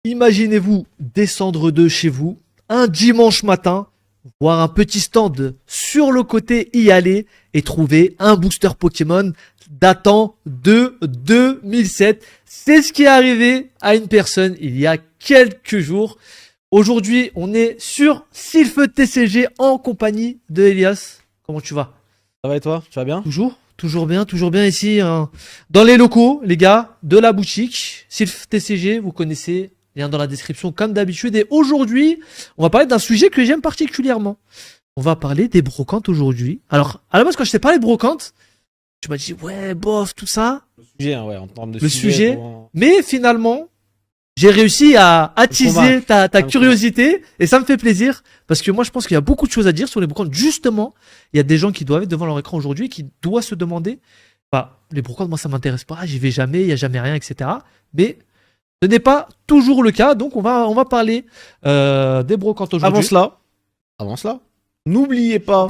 Imaginez-vous descendre de chez vous un dimanche matin, voir un petit stand sur le côté, y aller et trouver un booster Pokémon datant de 2007. C'est ce qui est arrivé à une personne il y a quelques jours. Aujourd'hui, on est sur Sylph TCG en compagnie de Elias. Comment tu vas? Ça va et toi? Tu vas bien? Toujours bien ici, hein, dans les locaux, les gars, de la boutique. Sylph TCG, vous connaissez, lien dans la description comme d'habitude. Et aujourd'hui, on va parler d'un sujet que j'aime particulièrement. On va parler des brocantes aujourd'hui. Alors, à la base, quand je t'ai parlé de brocantes, tu m'as dit, ouais, bof, tout ça. Le sujet, hein, ouais, en termes de Le sujet. pour- Mais finalement, j'ai réussi à attiser ta curiosité et ça me fait plaisir parce que moi je pense qu'il y a beaucoup de choses à dire sur les brocantes. Justement, il y a des gens qui doivent être devant leur écran aujourd'hui et qui doivent se demander, bah, les brocantes, moi ça m'intéresse pas, j'y vais jamais, il y a jamais rien, etc. Mais ce n'est pas toujours le cas, donc on va parler des brocantes aujourd'hui. Avant cela, n'oubliez pas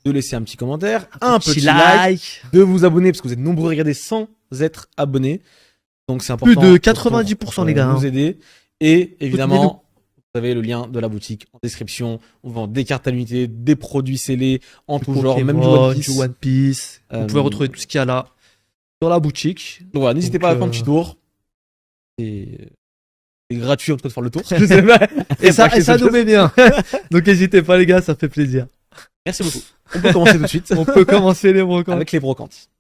de laisser un petit commentaire, un petit like, de vous abonner parce que vous êtes nombreux à regarder sans être abonnés. Donc c'est plus important. de 90% les gars. Nous Hein. aider. Et évidemment, vous avez le lien de la boutique en description. On vend des cartes à l'unité, des produits scellés en tout genre, même du One Piece. Vous pouvez retrouver tout ce qu'il y a là sur la boutique. Donc voilà, n'hésitez pas à faire un petit tour. C'est gratuit en tout cas de faire le tour. Je sais pas. et ça nous met bien. Donc n'hésitez pas les gars, ça fait plaisir. Merci beaucoup. On peut commencer tout de suite. On peut commencer les brocantes. Avec les brocantes.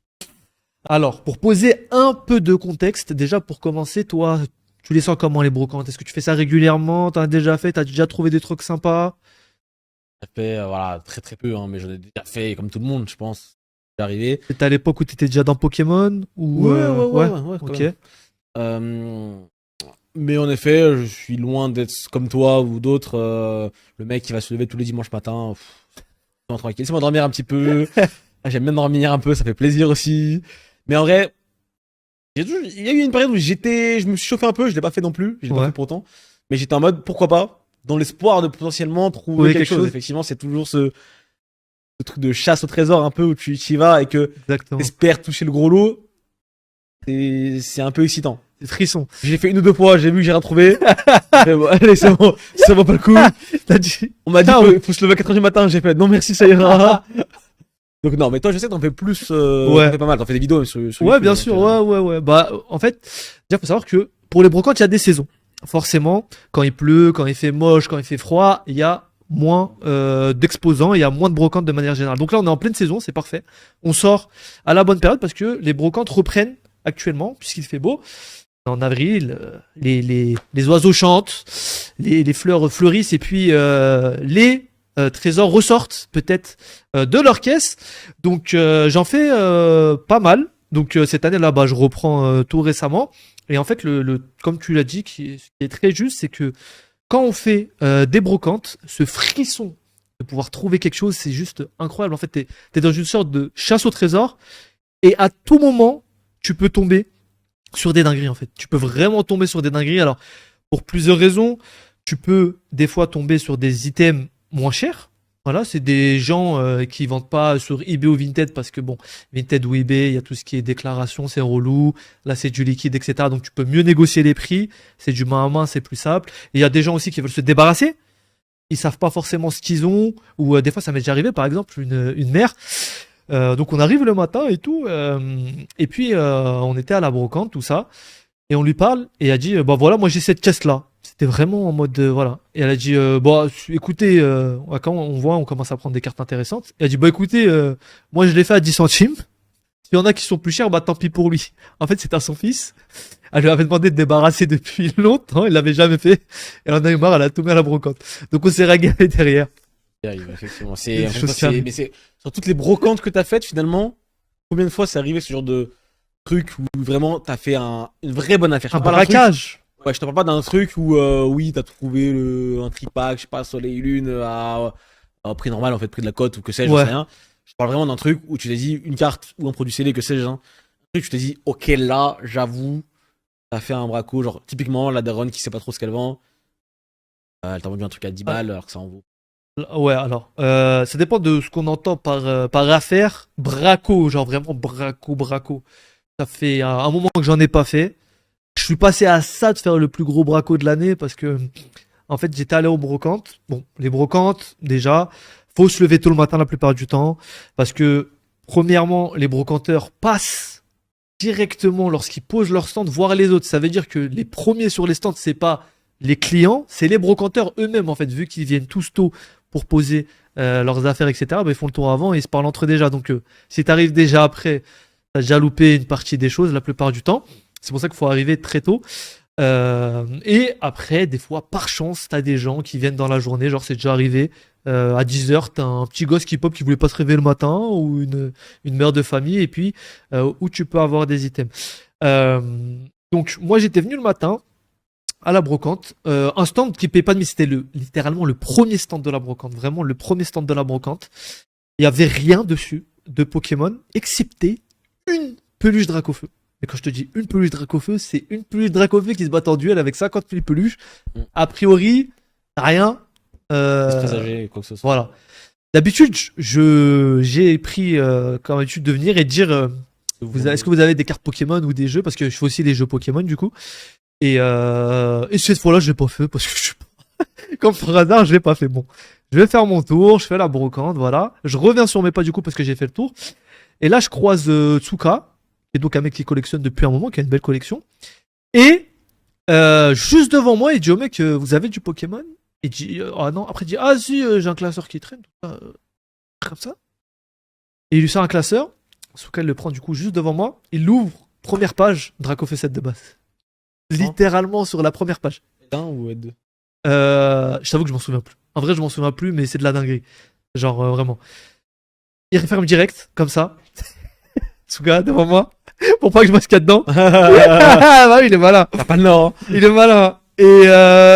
Alors, pour poser un peu de contexte, déjà pour commencer, toi, tu les sens comment les brocantes? Est-ce que tu fais ça régulièrement? T'en as déjà fait? T'as déjà trouvé des trucs sympas? Ça fait voilà, très très peu, hein, mais j'en ai déjà fait comme tout le monde, je pense. C'est arrivé. C'était à l'époque où t'étais déjà dans Pokémon? Ou Ouais, ok. Mais en effet, je suis loin d'être comme toi ou d'autres, le mec qui va se lever tous les dimanches matins. Tranquille, laissez-moi dormir un petit peu. J'aime bien dormir un peu, ça fait plaisir aussi. Mais en vrai, il y a eu une période où je me suis chauffé un peu, je l'ai pas fait non plus, je l'ai pas fait pour autant. Mais j'étais en mode, pourquoi pas, dans l'espoir de potentiellement trouver quelque chose. Effectivement, c'est toujours ce truc de chasse au trésor un peu où tu y vas et que t'espères toucher le gros lot. C'est un peu excitant. C'est frisson. J'ai fait 1 ou 2 fois, j'ai vu que j'ai rien trouvé. Bon, allez, c'est bon, ça vaut pas le coup. On m'a dit, faut se lever à 4h du matin, j'ai fait, non merci, ça ira. Donc non, mais toi, je sais que t'en fais plus, t'en fais pas mal, t'en fais des vidéos sur ouais, YouTube, bien sûr, ouais. Bah, en fait, déjà, faut savoir que pour les brocantes, il y a des saisons. Forcément, quand il pleut, quand il fait moche, quand il fait froid, il y a moins d'exposants, il y a moins de brocantes de manière générale. Donc là, on est en pleine saison, c'est parfait. On sort à la bonne période parce que les brocantes reprennent actuellement, puisqu'il fait beau. En avril, les oiseaux chantent, les fleurs fleurissent et puis les trésors ressortent peut-être de leur caisse. Donc j'en fais pas mal. Donc cette année-là, bah, je reprends tout récemment. Et en fait, comme tu l'as dit, ce qui est très juste, c'est que quand on fait des brocantes, ce frisson de pouvoir trouver quelque chose, c'est juste incroyable. En fait, t'es dans une sorte de chasse au trésor et à tout moment, tu peux tomber sur des dingueries en fait. Tu peux vraiment tomber sur des dingueries. Alors, pour plusieurs raisons, tu peux des fois tomber sur des items moins chers. Voilà, c'est des gens qui vendent pas sur eBay ou Vinted parce que bon, Vinted ou eBay, il y a tout ce qui est déclaration, c'est relou. Là, c'est du liquide, etc. Donc, tu peux mieux négocier les prix. C'est du main à main, c'est plus simple. Et il y a des gens aussi qui veulent se débarrasser. Ils savent pas forcément ce qu'ils ont. Ou des fois, ça m'est déjà arrivé, par exemple, une mère. Donc on arrive le matin et tout, et puis on était à la brocante, tout ça, et on lui parle, et elle a dit, bah voilà, moi j'ai cette caisse-là. C'était vraiment en mode, voilà. Et elle a dit, bah écoutez, quand on voit, on commence à prendre des cartes intéressantes. Et elle a dit, bah écoutez, moi je l'ai fait à 10 centimes. S'il y en a qui sont plus chers, bah tant pis pour lui. En fait, c'était à son fils. Elle lui avait demandé de débarrasser depuis longtemps, il l'avait jamais fait. Elle en a eu marre, elle a tout mis à la brocante. Donc on s'est régalé derrière. Effectivement, mais c'est sur toutes les brocantes que t'as faites finalement. Combien de fois c'est arrivé ce genre de truc où vraiment t'as fait une vraie bonne affaire? Un braquage. Ouais, je te parle pas d'un truc où oui t'as trouvé un tripack, je sais pas, soleil lune à prix normal en fait, prix de la cote ou que sais-je, je sais rien. Je parle vraiment d'un truc où tu t'es dit une carte ou un produit scellé, que sais-je, hein. Un truc où tu t'es dit ok là j'avoue t'as fait un braco, genre typiquement la daronne qui sait pas trop ce qu'elle vend, elle t'a vendu un truc à 10 balles alors que ça en vaut. Ouais, alors, ça dépend de ce qu'on entend par affaire. Braco, genre vraiment braco. Ça fait un moment que j'en ai pas fait. Je suis passé à ça de faire le plus gros braco de l'année parce que, en fait, j'étais allé aux brocantes. Bon, les brocantes, déjà, faut se lever tôt le matin la plupart du temps parce que, premièrement, les brocanteurs passent directement lorsqu'ils posent leur stand voir les autres. Ça veut dire que les premiers sur les stands, c'est pas les clients, c'est les brocanteurs eux-mêmes, en fait, vu qu'ils viennent tous tôt pour poser leurs affaires, etc. Bah, ils font le tour avant et ils se parlent entre eux déjà. Donc, si t'arrives déjà après, t'as déjà loupé une partie des choses la plupart du temps. C'est pour ça qu'il faut arriver très tôt. Et après, des fois, par chance, t'as des gens qui viennent dans la journée. Genre, c'est déjà arrivé. À 10h, t'as un petit gosse qui pop qui voulait pas se réveiller le matin ou une mère de famille. Et puis, où tu peux avoir des items. Donc, moi, j'étais venu le matin à la brocante. Un stand qui paye pas de mine. C'était littéralement le premier stand de la brocante. Vraiment, le premier stand de la brocante. Il y avait rien dessus de Pokémon, excepté une peluche Dracofeu. Et quand je te dis une peluche Dracofeu, c'est une peluche Dracofeu qui se bat en duel avec 50 000 peluches. A priori, rien. Présager, quoi que ce soit. Voilà. D'habitude, j'ai pris comme habitude de venir et de dire est-ce que vous avez des cartes Pokémon ou des jeux, parce que je fais aussi les jeux Pokémon du coup. Et cette fois-là, je l'ai pas fait parce que comme par hasard, je l'ai pas fait. Bon, je vais faire mon tour, je fais la brocante, voilà. Je reviens sur mes pas du coup parce que j'ai fait le tour. Et là, je croise Tsuka, qui est donc un mec qui collectionne depuis un moment, qui a une belle collection. Et juste devant moi, il dit au mec, vous avez du Pokémon? Il dit, ah non. Après, il dit, ah si, j'ai un classeur qui traîne. Comme ça. Et il lui sort un classeur. Tsuka, il le prend du coup juste devant moi. Il l'ouvre, première page, Dracofeu 7 de base. Littéralement sur la première page. Un ou deux? Je t'avoue que je m'en souviens plus. En vrai, je m'en souviens plus, mais c'est de la dinguerie. Genre, vraiment. Il referme direct, comme ça. Tsuka, devant moi. Pour pas que je vois ce qu'il y a dedans. Bah oui, il est malin. T'as pas le nord. Hein. Il est malin. Et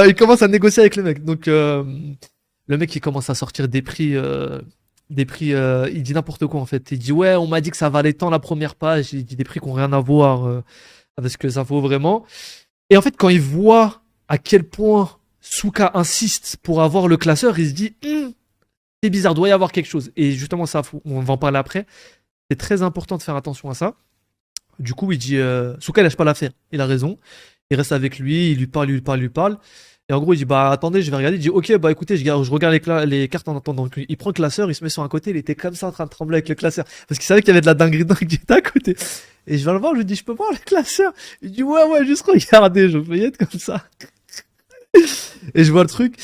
il commence à négocier avec le mec. Donc, le mec, il commence à sortir des prix. Il dit n'importe quoi, en fait. Il dit, ouais, on m'a dit que ça valait tant la première page. Il dit des prix qui n'ont rien à voir avec ce que ça vaut vraiment. Et en fait, quand il voit à quel point Tsuka insiste pour avoir le classeur, il se dit, c'est bizarre, doit y avoir quelque chose. Et justement, ça, on va en parler après. C'est très important de faire attention à ça. Du coup, il dit, Tsuka, il lâche pas l'affaire. Il a raison. Il reste avec lui, il lui parle. Et en gros, il dit, bah, attendez, je vais regarder. Il dit, ok, bah, écoutez, je regarde les cartes en attendant. Donc, il prend le classeur, il se met sur un côté, il était comme ça en train de trembler avec le classeur. Parce qu'il savait qu'il y avait de la dinguerie qui était à côté. Et je vais le voir, je lui dis, je peux voir le classeur? Il dit, ouais, juste regardez, je peux y être comme ça. Et je vois le truc.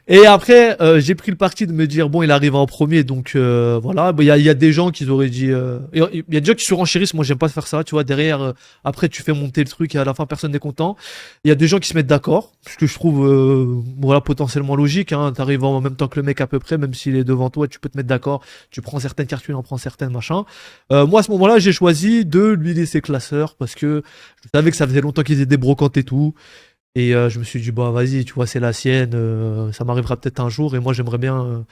Et après, j'ai pris le parti de me dire, bon, il arrive en premier, donc voilà. Il y a des gens qui auraient dit... Il y a des gens qui surenchérissent, moi j'aime pas faire ça, tu vois. Derrière, après tu fais monter le truc et à la fin personne n'est content. Il y a des gens qui se mettent d'accord, ce que je trouve voilà, potentiellement logique. Hein. T'arrives en même temps que le mec à peu près, même s'il est devant toi, tu peux te mettre d'accord. Tu prends certaines cartes, tu en prends certaines, machin. Moi à ce moment-là, j'ai choisi de lui laisser classeur parce que je savais que ça faisait longtemps qu'ils étaient des brocantes et tout. Et je me suis dit, bah vas-y, tu vois, c'est la sienne, ça m'arrivera peut-être un jour, et moi j'aimerais bien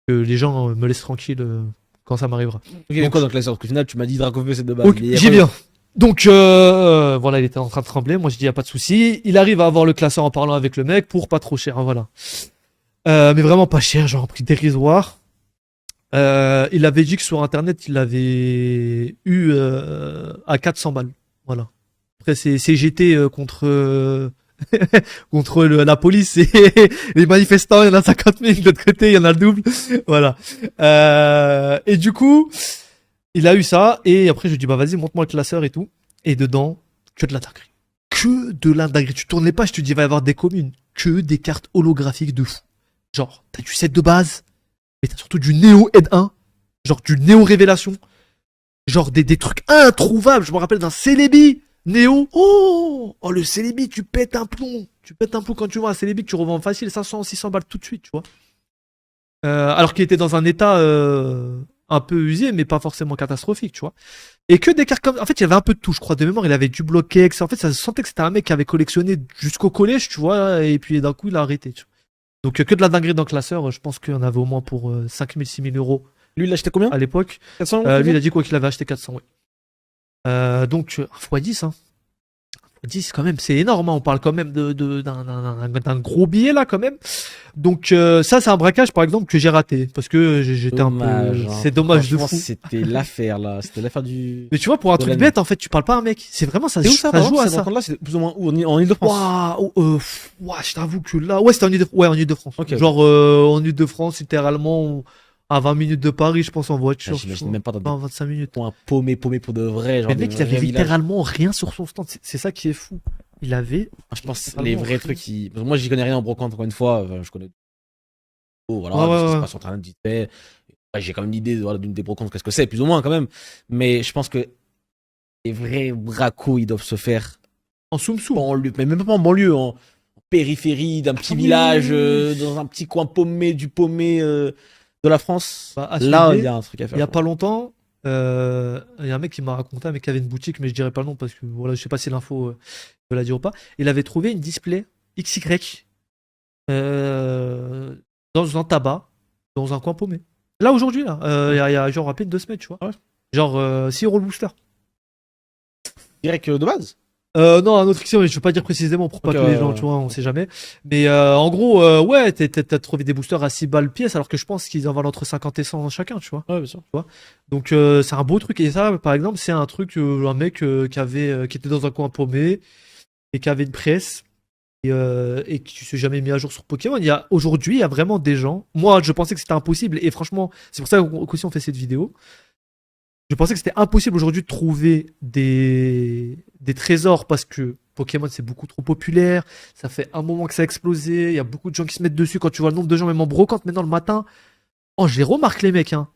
que les gens me laissent tranquille quand ça m'arrivera. Ok, donc quoi dans le classeur? Parce qu'au final, tu m'as dit Dracofeu, c'est de base. Okay, j'y viens. Donc voilà, il était en train de trembler, moi je dis, y a pas de souci. Il arrive à avoir le classeur en parlant avec le mec pour pas trop cher, hein, voilà. Mais vraiment pas cher, genre un prix dérisoire. Il avait dit que sur internet, il avait eu à 400 balles. Voilà. Après, c'est CGT contre. contre la police et les manifestants, il y en a 50 000, de l'autre côté il y en a le double, voilà. Et du coup il a eu ça, et après je lui dis bah vas-y montre-moi le classeur et tout, et dedans que de la dinguerie, tu tournes les pages, tu dis il va y avoir des communes, que des cartes holographiques de fou, genre t'as du set de base, mais t'as surtout du Néo Aide 1, genre du Néo Révélation, genre des trucs introuvables. Je me rappelle d'un Celebi Néo. Oh, le Celebi, tu pètes un plomb. Quand tu vois un Celebi que tu revends facile 500, 600 balles tout de suite, tu vois. Alors qu'il était dans un état un peu usé, mais pas forcément catastrophique, tu vois. Et que des cartes comme... En fait, il y avait un peu de tout, je crois. De mémoire, il avait du bloquex. En fait, ça se sentait que c'était un mec qui avait collectionné jusqu'au collège, tu vois. Et puis d'un coup, il a arrêté, tu vois. Donc que de la dinguerie dans le classeur. Je pense qu'il y en avait au moins pour 5 000, 6 000 euros. Lui, il a acheté combien? À l'époque. 400 lui, il a dit quoi qu'il avait acheté 400, oui. Donc, 1 x 10, hein. 10 quand même, c'est énorme, hein. On parle quand même d'un gros billet là quand même. Donc ça c'est un braquage par exemple que j'ai raté parce que j'étais un peu, Dommage, hein. c'est dommage de Franchement, fou. c'était l'affaire, là. C'était l'affaire Mais tu vois, pour un de truc l'année. bête en fait, tu parles pas à un mec. C'est vraiment ça, C'est où ça, ça par joue exemple, à ces ça. rencontres-là? C'est plus ou moins où? En Ile-de-France? Waouh, ouah, je t'avoue que là, ouais, c'était en Ile-de-France. Ok, ok. Genre en Ile-de-France, littéralement à 20 minutes de Paris, je pense en Ah, voiture. j'imagine même pas dans des 25 minutes. coins paumés pour de vrai, Mais genre le des mec, il avait vrais villages. littéralement rien sur son stand. C'est ça qui est fou. Il avait. Ah, je pense littéralement les vrais rien. trucs qui. Parce que moi, j'y connais rien en brocante, encore une fois. Enfin, je connais. Oh, voilà, Ouais, de ce qui ouais, se ouais. passe sur Internet vite fait. Ouais, j'ai quand même l'idée voilà, d'une des brocantes, qu'est-ce que c'est, plus ou moins quand même. Mais je pense que les vrais bracos, ils doivent se faire En soum-soum. pas en lieu, mais même pas en banlieue, en périphérie d'un petit Ah oui, village, oui, oui, oui. dans un petit coin paumé du paumé de la France. Bah, à Là, il soulever, y a un truc à il faire. y a Je pense. pas longtemps, il y a un mec qui m'a raconté, un mec qui avait une boutique, mais je dirais pas le nom parce que voilà, je sais pas si l'info de la dire ou pas. Il avait trouvé une display XY euh, dans un tabac, dans un coin paumé. Là aujourd'hui, là, il y a genre à peine 2 semaines, tu vois. Ah ouais. Genre 6 euros le booster. Direct de base. Non, un autre mais je veux pas dire précisément pour pas Ok, que les ouais, gens, ouais. tu vois, on sait jamais. Mais en gros, ouais, t'as trouvé des boosters à 6 balles pièce, alors que je pense qu'ils en valent entre 50 et 100 chacun, tu vois. Ouais, bien sûr. Donc c'est un beau truc. Et ça, par exemple, c'est un truc, un mec qui était dans un coin paumé et qui avait une presse et qui s'est jamais mis à jour sur Pokémon. Aujourd'hui, il y a vraiment des gens. Moi, je pensais que c'était impossible et franchement, c'est pour ça qu'aussi on fait cette vidéo. Je pensais que c'était impossible aujourd'hui de trouver des trésors parce que Pokémon c'est beaucoup trop populaire. Ça fait un moment que ça a explosé. Il y a beaucoup de gens qui se mettent dessus. Quand tu vois le nombre de gens, même en brocante maintenant le matin, oh, je les remarque les mecs, hein,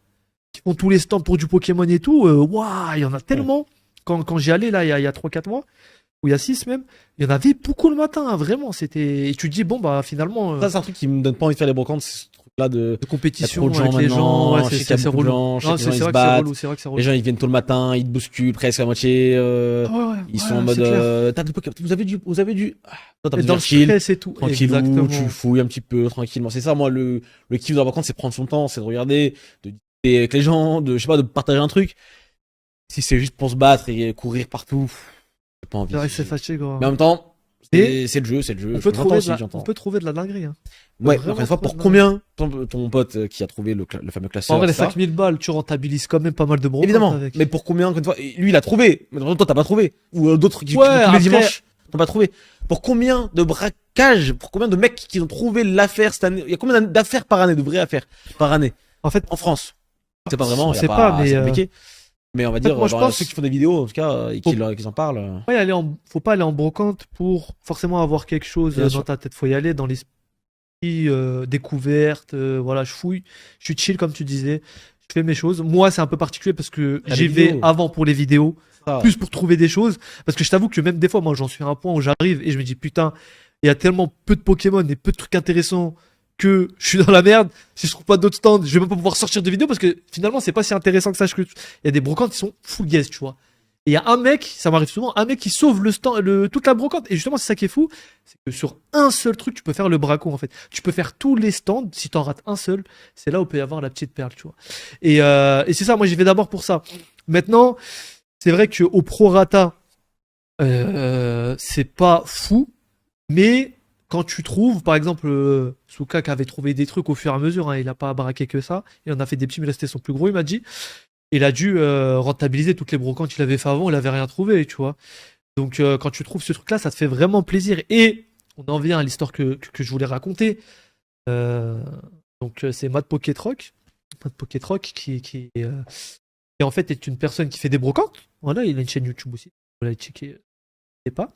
qui font tous les stands pour du Pokémon et tout. Waouh, il y en a tellement. Quand j'y allais là, il y a 3-4 mois, ou il y a 6 même, il y en avait beaucoup le matin, hein, vraiment. C'était. Et tu te dis, bon, bah finalement, Ça, c'est un truc qui me donne pas envie de faire les brocantes, c'est ce truc-là de. de Il y a compétition trop de gens avec les gens, maintenant, ouais, je sais qu'il y a c'est beaucoup de relou. gens, je sais Non, que les gens c'est ils se vrai que c'est battent. relou, c'est vrai que c'est relou. Les gens ils viennent tôt le matin, ils te bousculent presque à moitié. Ah ouais, ouais, Ils ouais, sont en mode. c'est clair. T'as du Pokémon. Vous avez du. Ah, toi, t'as Et besoin dans de le chill, stress et tout. tranquillou, Exactement. tu fouilles un petit peu tranquillement. C'est ça, moi, le kiff de la brocante, c'est prendre son temps, c'est de regarder, de discuter avec les gens, de, je sais pas, de partager un truc. Si c'est juste pour se battre et courir partout, j'ai pas envie. C'est vrai que c'est fatigant. Mais en même temps, Et c'est le jeu, c'est le jeu. on peut, J'entends trouver aussi, de la, on j'entends. peut trouver de la dinguerie. Hein. On peut Ouais, vraiment encore une fois, trouver pour de la combien ton pote qui a trouvé le fameux En classeur, vrai, les etc. 5000 balles, tu rentabilises quand même pas mal de brocantes Évidemment, avec. mais pour combien, encore une fois, lui il a trouvé, mais toi t'as pas trouvé. Ou d'autres qui Ouais, tous les après- dimanches t'ont pas trouvé. Pour combien de braquages, pour combien de mecs qui ont trouvé l'affaire cette année, il y a combien d'affaires par année, de vraies affaires par année En fait, en France? C'est pas vraiment, on y a sait pas, mais c'est compliqué. Mais on va dire, moi, je dans pense- ceux qui font des vidéos, en tout cas, et Faut- qui en parlent. faut pas aller en brocante pour forcément avoir quelque chose Bien dans sûr. ta tête. Faut y aller dans l'esprit découverte. Voilà, je fouille, je suis chill comme tu disais. Je fais mes choses. Moi, c'est un peu particulier parce que Ah, les j'y vais vidéos. avant pour les vidéos, Ça, plus pour trouver des choses. Parce que je t'avoue que même des fois, moi, j'en suis à un point où j'arrive et je me dis putain, il y a tellement peu de Pokémon et peu de trucs intéressants que je suis dans la merde. Si je trouve pas d'autres stands, je vais même pas pouvoir sortir de vidéos parce que finalement, c'est pas si intéressant que ça. Il y a des brocantes qui sont full guest, tu vois. Et il y a un mec, ça m'arrive souvent, un mec qui sauve le stand, toute la brocante. Et justement, c'est ça qui est fou, c'est que sur un seul truc, tu peux faire le braco en fait. Tu peux faire tous les stands. Si t'en rates un seul, c'est là où peut y avoir la petite perle, tu vois. Et c'est ça. Moi, j'y vais d'abord pour ça. Maintenant, c'est vrai que au prorata, c'est pas fou, mais quand tu trouves, par exemple, Souka qui avait trouvé des trucs au fur et à mesure, hein, il a pas braqué que ça, il en a fait des petits, mais là c'était son plus gros, il m'a dit. Il a dû rentabiliser toutes les brocantes qu'il avait fait avant, il avait rien trouvé, tu vois. Donc quand tu trouves ce truc-là, ça te fait vraiment plaisir. Et on en vient à l'histoire que je voulais raconter. Euh, c'est Matt Pocket Rock. Matt Pocket Rock qui en fait est une personne qui fait des brocantes. Voilà, il a une chaîne YouTube aussi. Vous l'avez checké, je sais pas.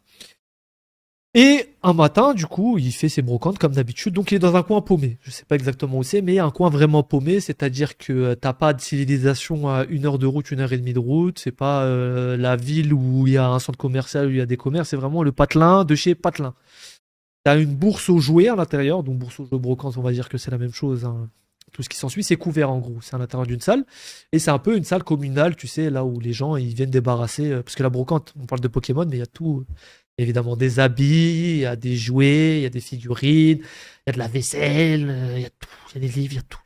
Et un matin, du coup, il fait ses brocantes comme d'habitude. Donc, il est dans un coin paumé. Je sais pas exactement où c'est, mais un coin vraiment paumé. C'est-à-dire que t'as pas de civilisation à 1 heure de route, 1 heure et demie de route. C'est pas la ville où il y a un centre commercial, où il y a des commerces. C'est vraiment le patelin de chez Patelin. T'as une bourse aux jouets à l'intérieur. Donc, bourse aux jouets brocantes, on va dire que c'est la même chose, hein. Tout ce qui s'ensuit, c'est couvert en gros. C'est à l'intérieur d'une salle. Et c'est un peu une salle communale, tu sais, là où les gens ils viennent débarrasser. Parce que la brocante, on parle de Pokémon, mais il y a tout. Évidemment, des habits, il y a des jouets, il y a des figurines, il y a de la vaisselle, il y a tout. Il y a des livres, il y a tout.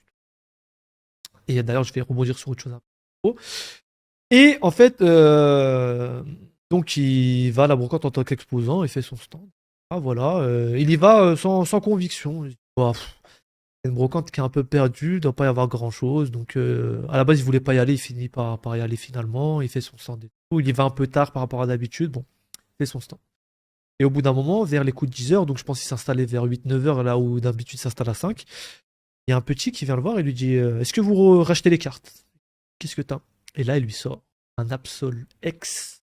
Et d'ailleurs, je vais rebondir sur autre chose après. Et en fait, Donc il va à la brocante en tant qu'exposant, il fait son stand. Ah voilà, il y va sans conviction. Il dit, bah, c'est une brocante qui est un peu perdue, il doit pas y avoir grand chose. Donc à la base il voulait pas y aller, il finit par y aller finalement, il fait son stand et tout. Il y va un peu tard par rapport à d'habitude, bon, il fait son stand. Et au bout d'un moment, vers les coups de 10 heures, donc je pense qu'il s'installait vers 8-9 heures, là où d'habitude il s'installe à 5, il y a un petit qui vient le voir et lui dit est-ce que vous rachetez les cartes? Qu'est-ce que t'as? Et là il lui sort un Absol X,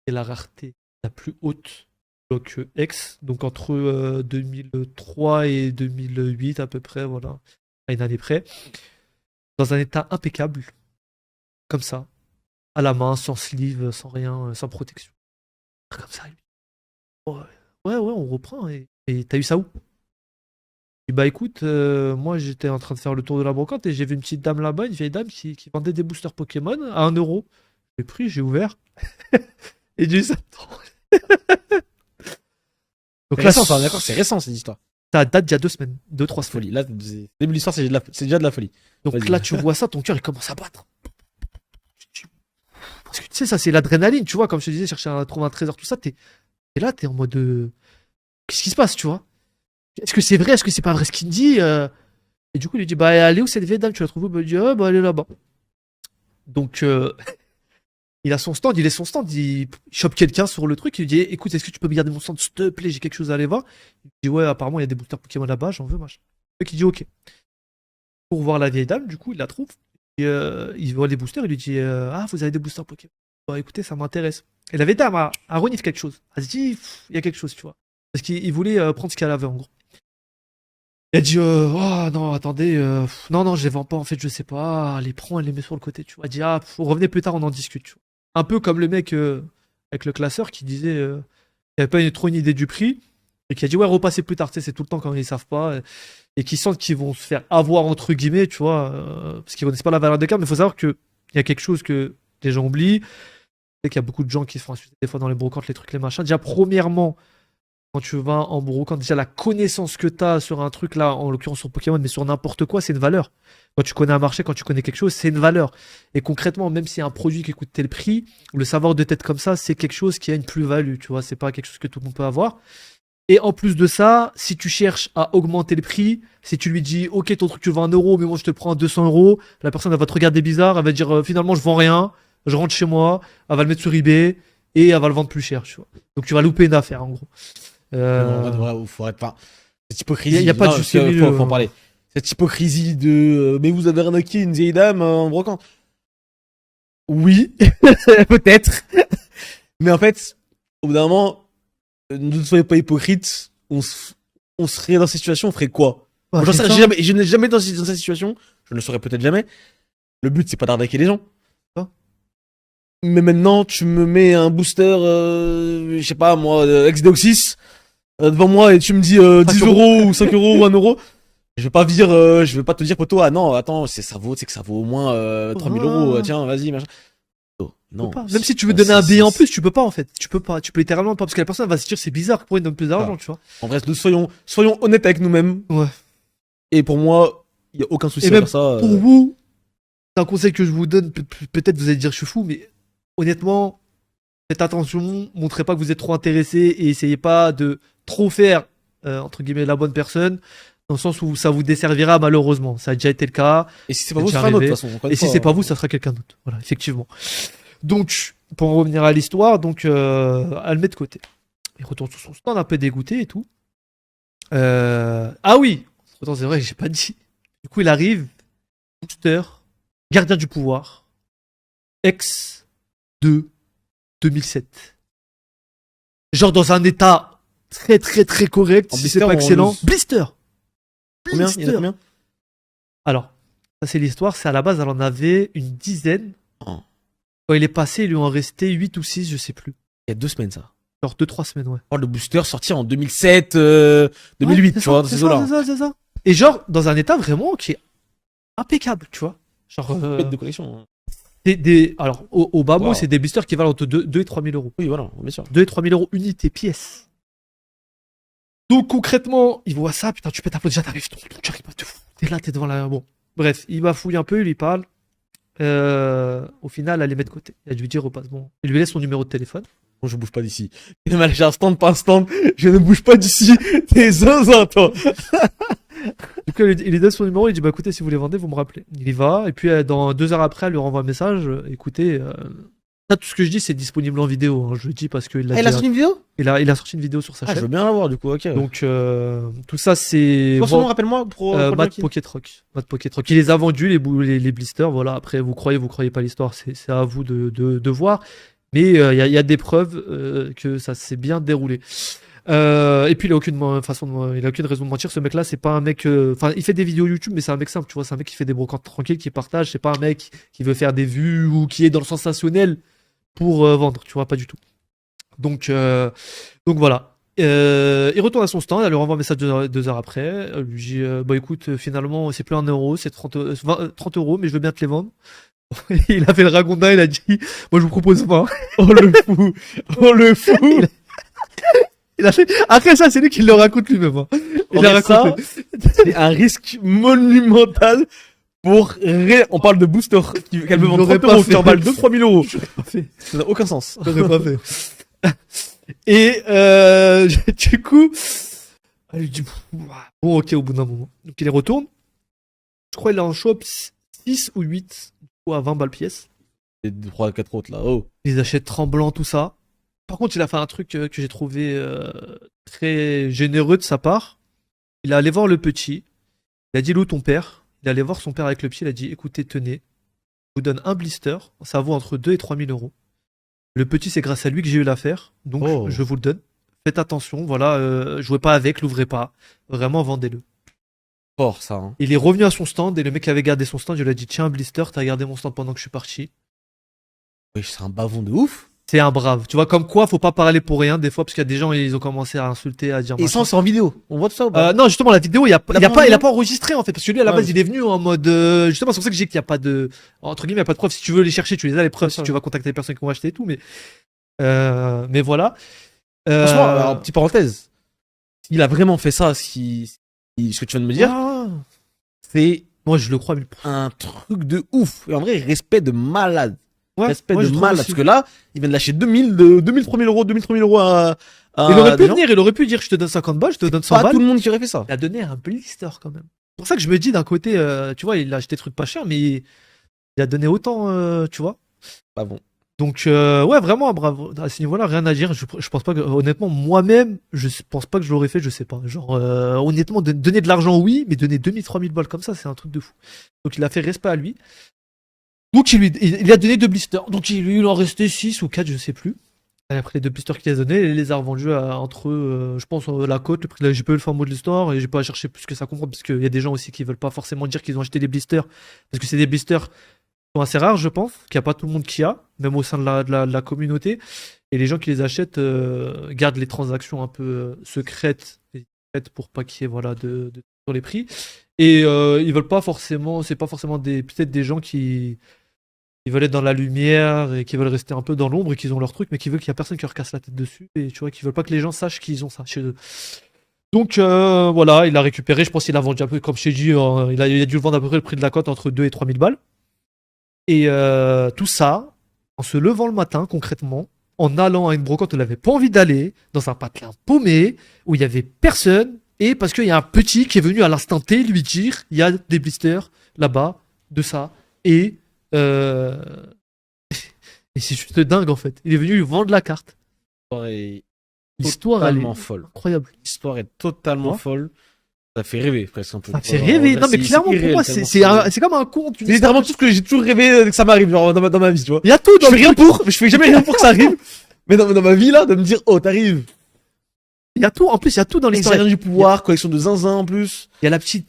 c'est la rareté la plus haute. Donc X, donc entre 2003 et 2008 à peu près, voilà, à une année près, dans un état impeccable, comme ça, à la main, sans sleeve, sans rien, sans protection. Comme ça, il lui dit, ouais, on reprend. Et t'as eu ça où? Et bah écoute, moi j'étais en train de faire le tour de la brocante et j'ai vu une petite dame là-bas, une vieille dame qui vendait des boosters Pokémon à 1 euro. J'ai pris, j'ai ouvert. Et j'ai eu ça. Donc C'est là, récent, ça, d'accord, c'est récent cette histoire. ça date d'il y a 2 semaines, 2-3 semaines. Folie. Là, début de l'histoire, c'est déjà de la folie. Donc Vas-y. là, tu vois ça, ton cœur il commence à battre. Parce que tu sais, ça c'est l'adrénaline, tu vois, comme je te disais, chercher à trouver un trésor, tout ça, t'es là, t'es en mode qu'est-ce qui se passe, tu vois? Est-ce que c'est vrai, est-ce que c'est pas vrai ce qu'il me dit Et du coup, il lui dit, bah, elle est où cette vieille dame, tu l'as trouvée où? Bah, il dit, ah, bah, elle est là-bas. Donc, il a son stand, il est son stand, il chope quelqu'un sur le truc, il lui dit, écoute, est-ce que tu peux me garder mon stand, s'il te plaît, j'ai quelque chose à aller voir. Il dit, ouais, apparemment, il y a des boosters Pokémon là-bas, j'en veux, machin. Le mec, il dit, ok. Pour voir la vieille dame, du coup, il la trouve. Et, il voit les boosters, il lui dit, ah, vous avez des boosters Pokémon. Bah, écoutez, ça m'intéresse. Et la vieille dame a renifle quelque chose. Elle se dit, il y a quelque chose, tu vois. Parce qu'il voulait prendre ce qu'elle avait, en gros. Elle dit, oh non, attendez, non, je les vends pas, en fait, je sais pas. Elle les prend, elle les met sur le côté, tu vois. Elle dit, ah, revenez plus tard, on en discute, tu vois. Un peu comme le mec avec le classeur qui disait qu'il avait pas trop une idée du prix et qui a dit, ouais, repassez plus tard, tu sais, c'est tout le temps quand ils savent pas et qui sentent qu'ils vont se faire avoir, entre guillemets, tu vois, parce qu'ils connaissent pas la valeur des cartes, mais il faut savoir qu'il y a quelque chose que les gens oublient. C'est qu'il y a beaucoup de gens qui se font insulter des fois dans les brocantes, les trucs, les machins. Déjà, premièrement, quand tu vas en brocante, déjà la connaissance que tu as sur un truc là, en l'occurrence sur Pokémon, mais sur n'importe quoi, c'est une valeur. Quand tu connais un marché, quand tu connais quelque chose, c'est une valeur. Et concrètement, même si un produit qui coûte tel prix, le savoir de tête comme ça, c'est quelque chose qui a une plus-value, tu vois, c'est pas quelque chose que tout le monde peut avoir. Et en plus de ça, si tu cherches à augmenter le prix, si tu lui dis, ok, ton truc tu vends 1 euro, mais moi je te prends à 200 euros, la personne elle va te regarder bizarre, elle va dire, finalement je vends rien, je rentre chez moi, elle va le mettre sur eBay et elle va le vendre plus cher, tu vois. Donc tu vas louper une affaire en gros. En vrai, faut arrêter. Enfin, cette hypocrisie. Il y a pas de non, juste faut milieu, en parler. Cette hypocrisie de mais vous avez arnaqué une vieille dame en brocante. Oui, peut-être. Mais en fait, au bout d'un moment, ne soyez pas hypocrite. On serait dans cette situation, on ferait quoi? Ouais, Moi, j'en c'est sais- ça. j'ai jamais, je n'ai jamais dans cette situation. Je ne le saurais peut-être jamais. Le but, c'est pas d'arnaquer les gens. Ah. Mais maintenant, tu me mets un booster, je sais pas moi, ex-Deoxys devant moi et tu me dis 10 euros ou 5 euros ou 1 euro. Je vais pas dire, je vais pas te dire, poto, ah non, attends, c'est que ça vaut au moins 3000 euros, tiens, vas-y, machin. Oh, non. Pas. Même si tu veux donner un billet en plus, tu peux pas en fait. Tu peux pas. Tu peux littéralement pas parce que la personne va se dire c'est bizarre pourquoi il donne plus d'argent, tu vois. En vrai, soyons honnêtes avec nous-mêmes. Ouais. Et pour moi, il y a aucun souci Et à même faire ça. pour vous, c'est un conseil que je vous donne. Peut-être vous allez dire je suis fou, mais honnêtement, faites attention. Montrez pas que vous êtes trop intéressé et essayez pas de trop faire entre guillemets la bonne personne. Dans le sens où ça vous desservira malheureusement. Ça a déjà été le cas. Et si c'est pas c'est vous, déjà ce sera un autre, de arrivé. toute façon. Encore Et une si fois, c'est pas vous, ça sera quelqu'un d'autre. Voilà, effectivement. Donc, pour en revenir à l'histoire, donc elle le met de côté. Il retourne sur son stand un peu dégoûté et tout. Ah oui, attends, c'est vrai que j'ai pas dit. Du coup, il arrive, booster, gardien du pouvoir, ex de 2007. Genre dans un état très très très correct, En si blister c'est ou pas en excellent. loose? Blister. combien? Il y en a Blister. combien? Alors, ça c'est l'histoire, c'est à la base, elle en avait une dizaine. Oh. Quand il est passé, il lui en restait 8 ou 6, je sais plus. Il y a 2 semaines, ça. Genre 2-3 semaines, ouais. Oh, le booster sorti en 2007, 2008, Ouais, tu vois, dans ces eaux-là. c'est ça. Et genre, dans un état vraiment qui est impeccable, tu vois. Genre, Bête de collection. alors, au bas mot, Wow. c'est des boosters qui valent entre 2 et 3 000 euros. Oui, voilà, bien sûr. 2 et 3 000 euros unité, pièce. Donc, concrètement, il voit ça, putain, tu pètes un peu déjà, t'arrives, ton cœur, il bat de fou. T'es là, t'es devant la. Bon, bref, il bafouille un peu, il lui parle. Au final, elle les met de côté. Elle lui dit repasse. Bon, il lui laisse son numéro de téléphone. Non, je bouge pas d'ici. Il m'a lâché un stand, pas un stand. Je ne bouge pas d'ici. T'es zinzin, toi. Du coup, il lui donne son numéro, il dit bah écoutez, si vous les vendez, vous me rappelez. Il y va, et puis dans 2 heures après, elle lui renvoie un message. Écoutez, ça, tout ce que je dis, c'est disponible en vidéo. Hein, je le dis parce qu'il l'a Ah, il a sorti une vidéo? il a sorti une vidéo sur sa Ah, je chaîne. veux bien la voir, du coup, ok. Donc tout ça, c'est Comment son nom, rappelle-moi, pour le Matt Jackie. Pocket Rock. Matt Pocket Rock. Il les a vendus, les blisters. Voilà. Après, vous croyez pas l'histoire, c'est à vous de voir. Mais il y a des preuves que ça s'est bien déroulé. Et puis il a aucune il a aucune raison de mentir. Ce mec-là, c'est pas un mec. Enfin, il fait des vidéos YouTube, mais c'est un mec simple. Tu vois, c'est un mec qui fait des brocantes tranquilles, qui partage. C'est pas un mec qui veut faire des vues ou qui est dans le sensationnel pour vendre. Tu vois, pas du tout. Donc voilà. Il retourne à son stand, elle lui renvoie un message 2 heures après. Elle lui dit bah écoute, finalement, c'est plus 1 euro, c'est 30 euros, mais je veux bien te les vendre. Il a fait le ragondin, il a dit moi je vous propose 20. Oh, le fou. Oh, le fou. Il a fait... Après ça, c'est lui qui le raconte lui-même. Hein. Il a raconté. C'est un risque monumental pour rien. On parle de booster qu'elle veut vendre 30 euros, qui emballe 2-3 000 euros. Ça n'a aucun sens. Je l'aurais pas fait. Et du coup, elle lui dit bon ok au bout d'un moment. Donc il les retourne. Je crois qu'il est en shop 6 ou 8 ou à 20 balles pièce. Et 3-4 autres là. Oh. Il les achète tremblants, tout ça. Par contre, il a fait un truc que j'ai trouvé très généreux de sa part. Il est allé voir le petit. Il a dit, où ton père? Il est allé voir son père avec le petit. Il a dit, écoutez, tenez, je vous donne un blister. Ça vaut entre 2 et 3 000 euros. Le petit, c'est grâce à lui que j'ai eu l'affaire. Donc, je vous le donne. Faites attention. Voilà, jouez pas avec, l'ouvrez pas. Vraiment, vendez-le. Fort, ça. Hein. Il est revenu à son stand et le mec avait gardé son stand. Je lui ai dit, tiens, un blister, t'as gardé mon stand pendant que je suis parti. Oui, c'est un bavon de ouf. C'est un brave. Tu vois, comme quoi, faut pas parler pour rien, des fois, parce qu'il y a des gens, ils ont commencé à insulter, à dire Et ça, c'est en vidéo. On voit tout ça ou pas? non, justement, la vidéo, il a vidéo pas enregistré, en fait, parce que lui, à la base, il est venu en mode, justement, c'est pour ça que j'ai dit qu'il y a pas de, entre guillemets, il y a pas de preuves. Si tu veux les chercher, tu les as, les preuves, si tu vas contacter les personnes qui ont acheté et tout, mais voilà. Franchement, alors, petite parenthèse. Il a vraiment fait ça, ce que tu viens de me dire. C'est, moi, je le crois, mais un truc de ouf. Et en vrai, respect de malade. Ouais, respect moi, de je trouve malade. aussi. Parce que là, il vient de lâcher 2000, 3000 euros, 3000 euros à il aurait pu des gens. venir, il aurait pu dire, je te donne 50 balles, je te donne 100 Pas balles. tout le monde qui aurait fait ça. Il a donné un blister, quand même. C'est pour ça que je me dis, d'un côté, tu vois, il a acheté des trucs pas chers, mais il a donné autant, tu vois. Pas bon. Donc ouais, vraiment bravo à ce niveau-là, rien à dire. Je pense pas que, honnêtement, moi-même, je pense pas que je l'aurais fait, je sais pas. Genre honnêtement, donner de l'argent, oui, mais donner 2000 3000 balles comme ça, c'est un truc de fou. Donc il a fait respect à lui. Donc il a donné 2 blisters. Donc il en restait 6 ou 4, je sais plus. Et après les 2 blisters qu'il a donné, il les a revendus entre je pense la cote, le prix de la GPE, le fin mot de l'histoire, et j'ai pas à chercher plus que ça comprendre parce qu'il y a des gens aussi qui veulent pas forcément dire qu'ils ont acheté des blisters parce que c'est des blisters sont assez rares, je pense, qu'il n'y a pas tout le monde qui a, même au sein de la communauté. Et les gens qui les achètent gardent les transactions un peu secrètes pour pas qu'il y ait voilà, sur les prix. Et ils veulent pas forcément, c'est pas forcément peut-être des gens qui veulent être dans la lumière et qui veulent rester un peu dans l'ombre et qui ont leur truc, mais qui veulent qu'il y a personne qui leur casse la tête dessus et tu vois, qui veulent pas que les gens sachent qu'ils ont ça chez eux. Donc voilà, il a récupéré, je pense qu'il a vendu un peu, comme je t'ai dit, il a dû le vendre à peu près le prix de la cote entre 2 et 3000 balles. Et tout ça, en se levant le matin, concrètement, en allant à une brocante où il n'avait pas envie d'aller, dans un patelin paumé, où il y avait personne, et parce qu'il y a un petit qui est venu à l'instant T lui dire, il y a des blisters là-bas, de ça, et c'est juste dingue en fait. Il est venu lui vendre la carte. L'histoire, elle est totalement folle. Incroyable. L'histoire est totalement folle. Ça fait rêver presque un peu. Ça fait rêver. Non, mais clairement, pour moi, c'est comme un conte. C'est littéralement tout ce que j'ai toujours rêvé que ça m'arrive genre, dans ma vie, tu vois. Il y a tout dans je fais rien pour, je fais jamais rien pour que ça arrive. Mais dans ma vie, là, de me dire, oh, t'arrives. Il y a tout, en plus, il y a tout dans l'histoire. Il y a du pouvoir, collection de zinzin en plus. Il y a la petite,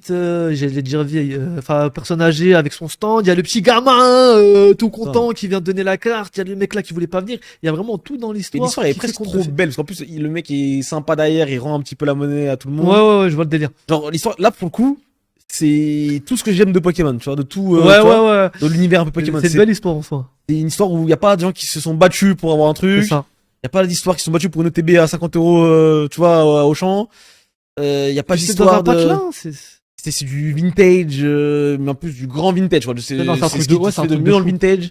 j'allais dire vieille, enfin, personne âgée avec son stand. Il y a le petit gamin, tout content, qui vient de donner la carte. Il y a le mec là qui voulait pas venir. Il y a vraiment tout dans l'histoire. L'histoire est presque trop belle, parce qu'en plus, le mec est sympa derrière, il rend un petit peu la monnaie à tout le monde. Ouais, je vois le délire. Genre, l'histoire, là, pour le coup, c'est tout ce que j'aime de Pokémon, tu vois, de tout, ouais. De l'univers un peu Pokémon. C'est une belle histoire, en soi. C'est une histoire où il y a pas de gens qui se sont battus pour avoir un truc. C'est ça. Y a pas d'histoire qui sont battus pour une OTB à 50 euros, tu vois, au champ. Y a pas d'histoire c'est du vintage, mais en plus du grand vintage, c'est un truc de mieux dans le vintage.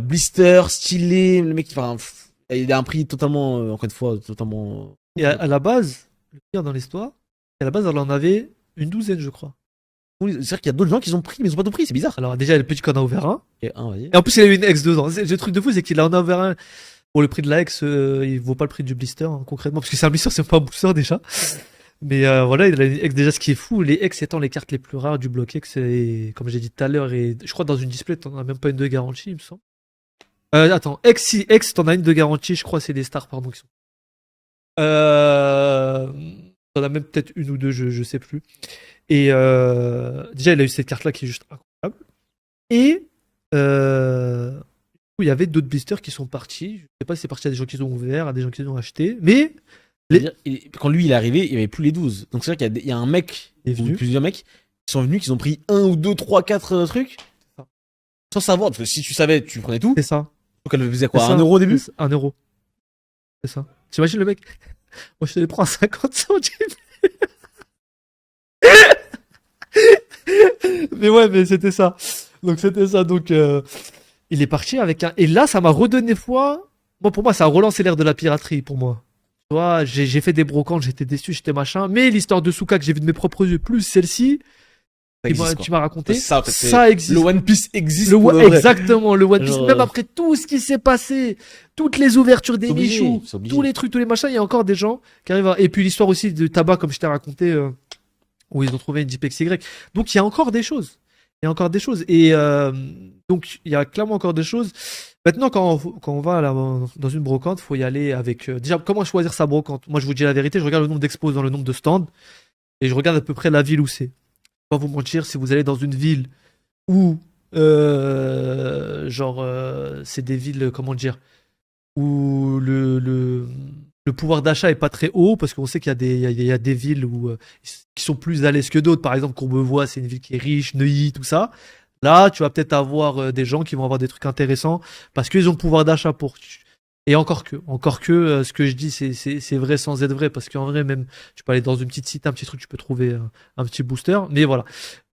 Blister, stylé, le mec, enfin, il y a un prix totalement, encore une fois, totalement. Et à la base, le pire dans l'histoire, à la base, elle en avait une douzaine, je crois. C'est-à-dire qu'il y a d'autres gens qui ont pris, mais ils ont pas tout pris, c'est bizarre. Alors, déjà, le petit qu'on a ouvert un. Et un, vas-y. Et en plus, il a eu une ex dedans. Le truc de fou, c'est qu'il en a ouvert un. Pour le prix de la ex, il vaut pas le prix du blister, hein, concrètement. Parce que c'est un blister, c'est pas un booster déjà. Mais voilà, il a une ex. Déjà, ce qui est fou, les ex étant les cartes les plus rares du bloc ex, et comme j'ai dit tout à l'heure, et je crois dans une display, t'en as même pas une de garantie, il me semble. Attends, ex, si, ex, t'en as une de garantie, je crois, c'est des stars, pardon, qui sont. T'en as même peut-être une ou deux, je sais plus. Et déjà, il a eu cette carte-là qui est juste incroyable. Et il y avait d'autres blisters qui sont partis. Je sais pas si c'est parti à des gens qui ont ouvert, à des gens qui ont acheté. Mais Quand lui il est arrivé, il y avait plus les 12. Donc c'est-à-dire qu'il y a un mec, est ou venu. plusieurs mecs, qui sont venus, qui ont pris 1 ou 2, 3, 4 trucs. ça. Sans savoir, parce que si tu savais, tu prenais tout. C'est ça. Donc elle faisait quoi, C'est ça. 1 euro au début? 1 euro. C'est ça. T'imagines le mec? Moi, je te les prends à 50 centimes. Mais ouais, mais c'était ça. Donc c'était ça. Donc il est parti avec un. Et là, ça m'a redonné foi. Moi, pour moi, ça a relancé l'ère de la piraterie pour moi. Tu vois, j'ai fait des brocantes, j'étais déçu, j'étais machin. Mais l'histoire de Souka que j'ai vu de mes propres yeux, plus celle-ci, Ça existe, quoi. tu m'as raconté, Ça, en fait, c'est- ça existe. Le One Piece existe. Le pour de vrai. exactement, le One Piece. Genre, Même après tout ce qui s'est passé, toutes les ouvertures des c'est obligé, Michou, c'est obligé. tous les trucs, tous les machins, il y a encore des gens qui arrivent à... Et puis l'histoire aussi de tabac, comme je t'ai raconté, où ils ont trouvé une JPXY. Donc il y a encore des choses. Il y a encore des choses. Et donc il y a clairement encore des choses. Maintenant, quand on va là, dans une brocante, faut y aller avec... déjà, comment choisir sa brocante? Moi, je vous dis la vérité, je regarde le nombre d'exposants, le nombre de stands, et je regarde à peu près la ville où c'est. Pas vous mentir, si vous allez dans une ville où c'est des villes, comment dire, où le pouvoir d'achat est pas très haut, parce qu'on sait qu'il y a il y a des villes où qui sont plus à l'aise que d'autres. Par exemple, Courbevoie, c'est une ville qui est riche, Neuilly, tout ça. Là, tu vas peut-être avoir des gens qui vont avoir des trucs intéressants parce qu'ils ont le pouvoir d'achat pour. Et encore que, ce que je dis, c'est vrai sans être vrai, parce qu'en vrai, même, tu peux aller dans une petite site, un petit truc, tu peux trouver un petit booster. Mais voilà.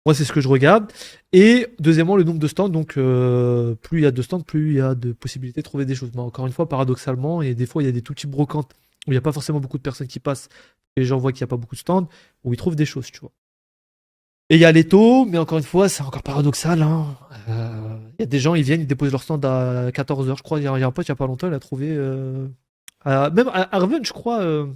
Moi, c'est ce que je regarde. Et deuxièmement, le nombre de stands. Donc, plus il y a de stands, plus il y a de possibilités de trouver des choses. Mais encore une fois, paradoxalement, et des fois, il y a des tout petits brocantes où il n'y a pas forcément beaucoup de personnes qui passent. Et les gens voient qu'il n'y a pas beaucoup de stands, où ils trouvent des choses, tu vois. Et il y a les taux, mais encore une fois, c'est encore paradoxal. Hein. Il y a des gens, ils viennent, ils déposent leur stand à 14h. Je crois, il y a un pote, il n'y a pas longtemps, il a trouvé. Même à Arven, je crois. Il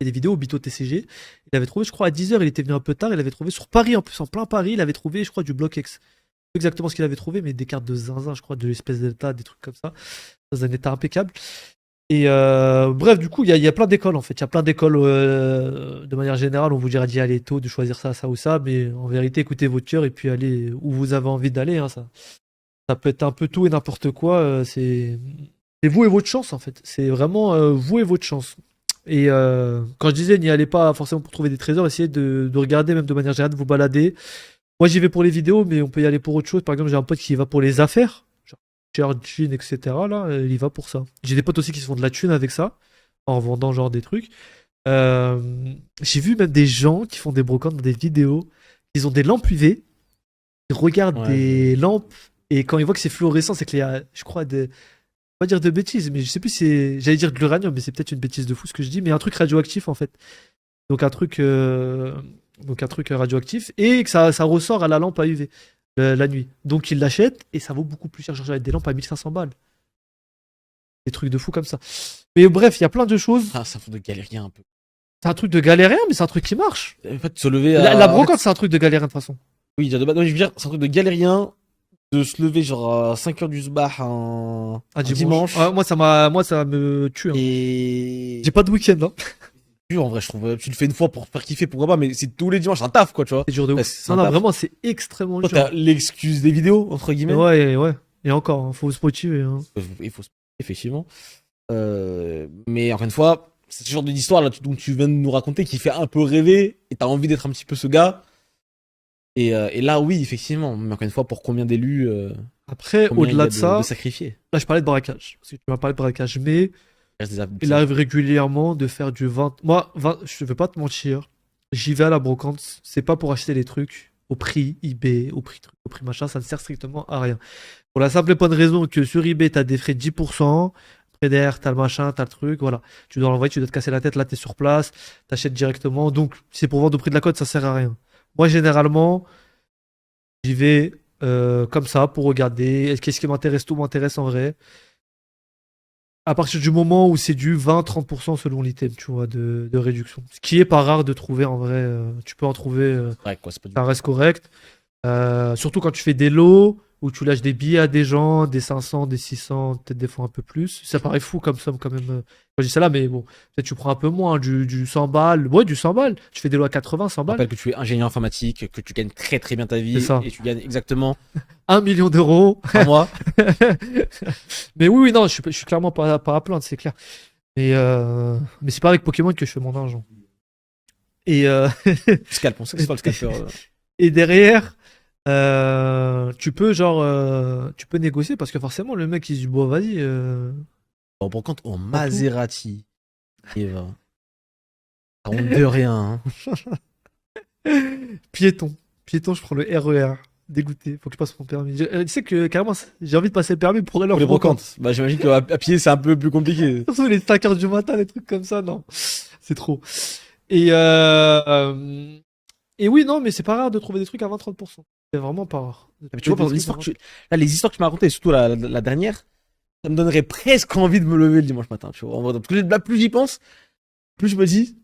y a des vidéos au Bito TCG. Il avait trouvé, je crois, à 10h. Il était venu un peu tard. Il avait trouvé sur Paris, en plus, en plein Paris. Il avait trouvé, je crois, du Block X. Pas exactement ce qu'il avait trouvé, mais des cartes de zinzin, je crois, de l'espèce Delta, des trucs comme ça. Dans un état impeccable. Et bref, du coup, il y a plein d'écoles en fait. Il y a plein d'écoles de manière générale. On vous dira d'y aller tôt, de choisir ça, ça ou ça. Mais en vérité, écoutez votre cœur et puis allez où vous avez envie d'aller. Hein, ça peut être un peu tout et n'importe quoi. C'est vous et votre chance en fait. C'est vraiment vous et votre chance. Et quand je disais n'y allez pas forcément pour trouver des trésors, essayez de regarder même de manière générale, de vous balader. Moi, j'y vais pour les vidéos, mais on peut y aller pour autre chose. Par exemple, j'ai un pote qui y va pour les affaires. Jean, etc. Là, il y va pour ça. J'ai des potes aussi qui se font de la thune avec ça, en vendant genre des trucs. J'ai vu même des gens qui font des brocantes dans des vidéos. Ils ont des lampes UV, ils regardent des lampes, et quand ils voient que c'est fluorescent, c'est qu'il y a, je crois, pas dire de bêtises, mais je sais plus si c'est. J'allais dire de l'uranium, mais c'est peut-être une bêtise de fou ce que je dis, mais un truc radioactif en fait. Donc un truc radioactif, et que ça ressort à la lampe à UV. La nuit. Donc ils l'achètent et ça vaut beaucoup plus cher. Genre j'avais des lampes à 1500 balles. Des trucs de fou comme ça. Mais bref, il y a plein de choses. Ah, c'est un truc de galérien un peu. C'est un truc de galérien, mais c'est un truc qui marche. En fait, se lever à... La brocante, c'est un truc de galérien de toute façon. Oui, déjà de base, non, je veux dire, c'est un truc de galérien de se lever genre à 5h du sbah un dimanche. Ouais, moi, ça me tue. Hein. Et... J'ai pas de week-end. Hein. En vrai, je trouve, tu le fais une fois pour te faire kiffer, pourquoi pas, mais c'est tous les dimanches, c'est un taf, quoi, tu vois. C'est dur de Ouais, ouf. c'est Non, un taf. vraiment, c'est extrêmement Toi, dur. t'as l'excuse des vidéos, entre guillemets. Ouais. Et encore, hein, faut se motiver. Hein. Il faut se... effectivement. Mais encore une fois, c'est ce genre d'histoire là dont tu viens de nous raconter qui fait un peu rêver et t'as envie d'être un petit peu ce gars. Et là, oui, effectivement. Mais encore une fois, pour combien d'élus Après, combien au-delà il y a de ça, de sacrifier. là, je parlais de braquage. Parce que tu m'as parlé de braquage, mais Il reste des il arrive régulièrement de faire du 20. Moi, je vais pas te mentir. J'y vais à la brocante. C'est pas pour acheter des trucs au prix eBay, au prix truc, au prix machin. Ça ne sert strictement à rien. Pour la simple et bonne raison que sur eBay, t'as des frais de 10%. derrière, t'as le machin, t'as le truc, voilà. Tu dois l'envoyer, tu dois te casser la tête, là t'es sur place, t'achètes directement. Donc, si c'est pour vendre au prix de la cote, ça sert à rien. Moi, généralement, j'y vais comme ça pour regarder. Qu'est-ce qui m'intéresse, tout m'intéresse en vrai. À partir du moment où c'est du 20-30% selon l'item, tu vois, de réduction. Ce qui est pas rare de trouver en vrai. Tu peux en trouver, Ouais, quoi, c'est pas du ça reste correct. Surtout quand tu fais des lots où tu lâches des billets à des gens, des 500, des 600, peut-être des fois un peu plus. Ça paraît fou comme somme quand même. Quand je dis ça là, mais bon, peut-être tu prends un peu moins, du 100 balles. Ouais, du 100 balles. Tu fais des lots à 80, 100 Je balles. rappelle que tu es ingénieur informatique, que tu gagnes très très bien ta C'est vie ça. et tu gagnes exactement 1 million d'euros. par mois. Mais oui, oui, non, je suis clairement pas à plaindre, c'est clair. Mais c'est pas avec Pokémon que je fais mon argent. Et, Scalp, on sait que c'est pas le scalper. et derrière, tu peux tu peux négocier parce que forcément le mec il se dit bon vas-y. Bon, par contre, en Maserati, il va. Ça honte de rien. Piéton, piéton, je prends le RER. Dégoûté, faut que je passe mon permis. Tu sais que carrément j'ai envie de passer le permis pour aller en Pour les brocante. brocantes. Bah, j'imagine qu'à pied, c'est un peu plus compliqué. Surtout les 5 heures du matin, les trucs comme ça, non, c'est trop. Et et oui, non, mais c'est pas rare de trouver des trucs à 20-30%. C'est vraiment pas rare. Mais tu vois, par exemple, là, les histoires que tu m'as racontées, surtout la dernière, ça me donnerait presque envie de me lever le dimanche matin, tu vois. En vrai, parce que là, plus j'y pense, plus je me dis,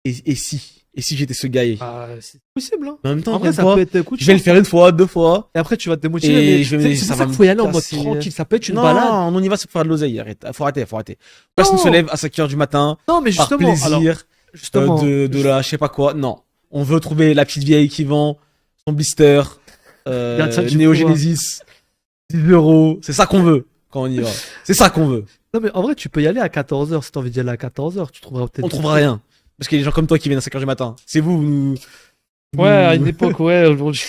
et si j'étais ce gars. Ah, c'est possible, hein. Mais en même temps, En vrai, ça fois, peut être coup de je vais le chance, faire hein. une fois, deux fois. Et après, tu vas te démotiver. Et Mais je vais me dire, c'est ça pour ça va qu'il me faut y aller en mode casser. tranquille. Ça peut être une Non, balade. on y va, c'est pour faire de l'oseille. Arrête, faut arrêter. Personne Non. se lève à 5 heures du matin, Non, mais par justement, alors, plaisir, justement, de la, je sais pas quoi. Non. On veut trouver la petite vieille qui vend son blister, Regarde ça, du Neo coup, Genesis, 10 €. C'est ça qu'on veut quand on y va. C'est ça qu'on veut. non, mais en vrai, tu peux y aller à 14h si t'as envie d'y aller à 14h. Tu trouveras peut-être. On trouvera rien. Parce qu'il y a des gens comme toi qui viennent à 5 heures du matin. C'est vous. Ouais, à une époque, ouais, aujourd'hui.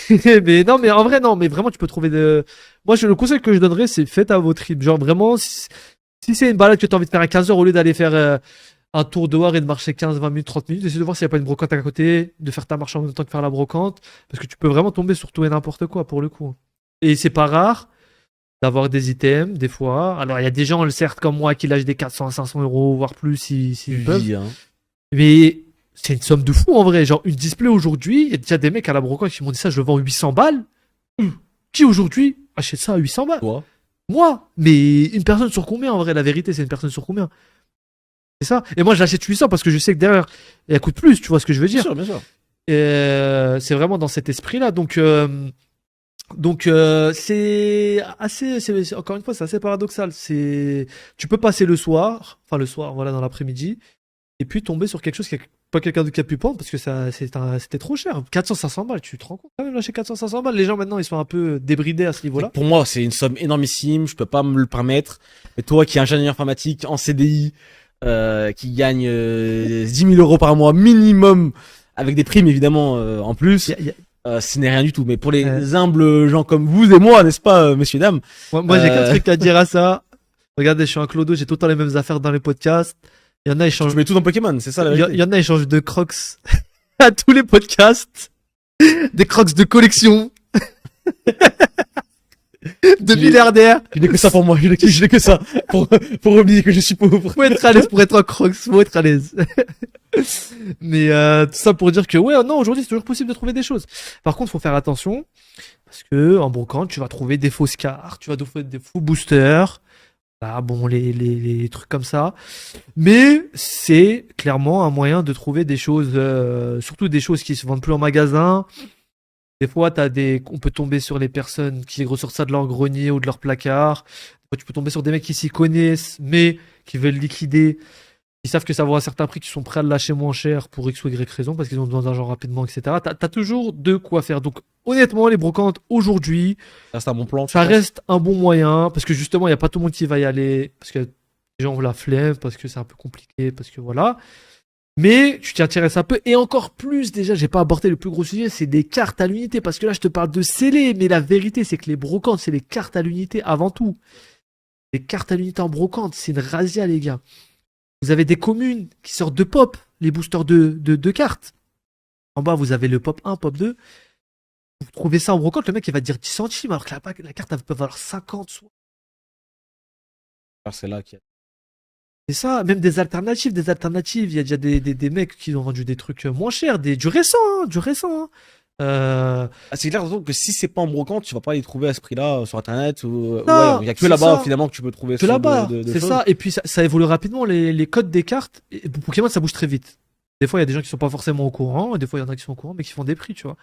Mais non, mais en vrai, non, mais vraiment, tu peux trouver de. Moi, le conseil que je donnerais, c'est faites à votre rythme. Genre, vraiment, si c'est une balade que t'as envie de faire à 15h, au lieu d'aller faire un tour dehors et de marcher 15, 20 minutes, 30 minutes, essaie de voir s'il n'y a pas une brocante à côté, de faire ta marche en même temps que faire la brocante. Parce que tu peux vraiment tomber sur tout et n'importe quoi, pour le coup. Et c'est pas rare d'avoir des items, des fois. Alors, il y a des gens, certes, comme moi, qui lâchent des 400 à 500 €, voire plus, s'ils peuvent. Vie, hein. Mais c'est une somme de fou en vrai. Genre, une display aujourd'hui, il y a déjà des mecs à la brocante qui m'ont dit ça, je le vends 800 balles. Qui aujourd'hui achète ça à 800 balles? Toi. Moi. Mais une personne sur combien en vrai? La vérité, c'est une personne sur combien? C'est ça. Et moi, je l'achète 800 parce que je sais que derrière, elle coûte plus, tu vois ce que je veux Bien dire? sûr, bien sûr. Et, c'est vraiment dans cet esprit-là. Donc c'est assez, encore une fois, c'est assez paradoxal. Tu peux passer le soir, voilà, dans l'après-midi, et puis tomber sur quelque chose qui est pas quelqu'un qui a pu prendre parce que c'était trop cher. 400-500 balles, tu te rends compte quand même lâcher 400-500 balles. Les gens maintenant ils sont un peu débridés à ce niveau-là. Pour moi, c'est une somme énormissime. Je peux pas me le permettre. Mais toi, qui es ingénieur informatique en CDI, qui gagne 10 000 € par mois minimum, avec des primes évidemment en plus, ce n'est rien du tout. Mais pour les humbles gens comme vous et moi, n'est-ce pas, messieurs dames? Moi j'ai qu'un truc à dire à ça. Regardez, je suis un clodo, j'ai tout le temps les mêmes affaires dans les podcasts. Il y en a, ils changent. Je mets tout dans Pokémon, c'est ça la vérité. Il y en a, ils changent de Crocs à tous les podcasts. Des Crocs de collection. De milliardaires. Je n'ai que ça pour moi, je n'ai que ça. Pour oublier que je suis pauvre. Faut être à l'aise pour être un Crocs, faut être à l'aise. Mais tout ça pour dire que ouais, non, aujourd'hui c'est toujours possible de trouver des choses. Par contre, faut faire attention parce que en brocante, tu vas trouver des fausses cartes, tu vas trouver des faux boosters. Ah bon, les trucs comme ça. Mais c'est clairement un moyen de trouver des choses, surtout des choses qui se vendent plus en magasin. Des fois, on peut tomber sur les personnes qui ressortent ça de leur grenier ou de leur placard. Des fois, tu peux tomber sur des mecs qui s'y connaissent, mais qui veulent liquider. Ils savent que ça vaut un certain prix, qu'ils sont prêts à le lâcher moins cher pour X ou Y raison, parce qu'ils ont besoin d'argent rapidement, etc. T'as toujours de quoi faire. Donc, honnêtement, les brocantes, aujourd'hui, Ça reste un bon plan. ça reste un bon moyen, parce que justement, il n'y a pas tout le monde qui va y aller, parce que les gens ont la flemme, parce que c'est un peu compliqué, parce que voilà. Mais tu t'y intéresses un peu, et encore plus, déjà, j'ai pas abordé le plus gros sujet, c'est des cartes à l'unité, parce que là, je te parle de scellés, mais la vérité, c'est que les brocantes, c'est les cartes à l'unité avant tout. Les cartes à l'unité en brocante, c'est une razzia, les gars. Vous avez des communes qui sortent de pop, les boosters de cartes. En bas, vous avez le pop 1, pop 2. Vous trouvez ça en brocante, le mec il va te dire 10 centimes, alors que la carte elle peut valoir 50. C'est là qu'il y a C'est ça, même des alternatives, des alternatives. Il y a déjà des mecs qui ont vendu des trucs moins chers, du récent, hein, du récent. Hein. C'est clair, surtout que si c'est pas en brocante, tu vas pas les trouver à ce prix-là sur internet ou Non, ouais, il y a que c'est là-bas ça. finalement que tu peux trouver Que ce genre là-bas, de c'est choses. ça. Et puis ça évolue rapidement, les codes des cartes. Et pour Pokémon, ça bouge très vite. Des fois, il y a des gens qui sont pas forcément au courant, et des fois, il y en a qui sont au courant, mais qui font des prix, tu vois.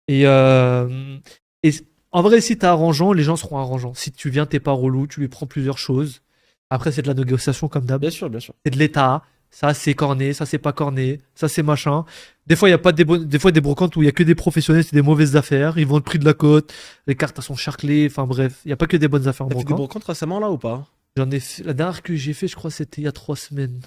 Et, et en vrai, si t'es arrangeant, les gens seront arrangeants. Si tu viens, t'es pas relou, tu lui prends plusieurs choses. Après, c'est de la négociation comme d'hab. Bien sûr, bien sûr. C'est de l'état. Ça, c'est corné, ça, c'est pas corné, ça, c'est machin. Des fois, il y a pas des fois des brocantes où il y a que des professionnels, c'est des mauvaises affaires. Ils vendent le prix de la cote. Les cartes, elles sont charclées. Enfin, bref, il y a pas que des bonnes affaires en T'as fait des brocante. brocantes récemment là ou pas? J'en ai fait, la dernière que j'ai fait, je crois, c'était il y a 3 semaines.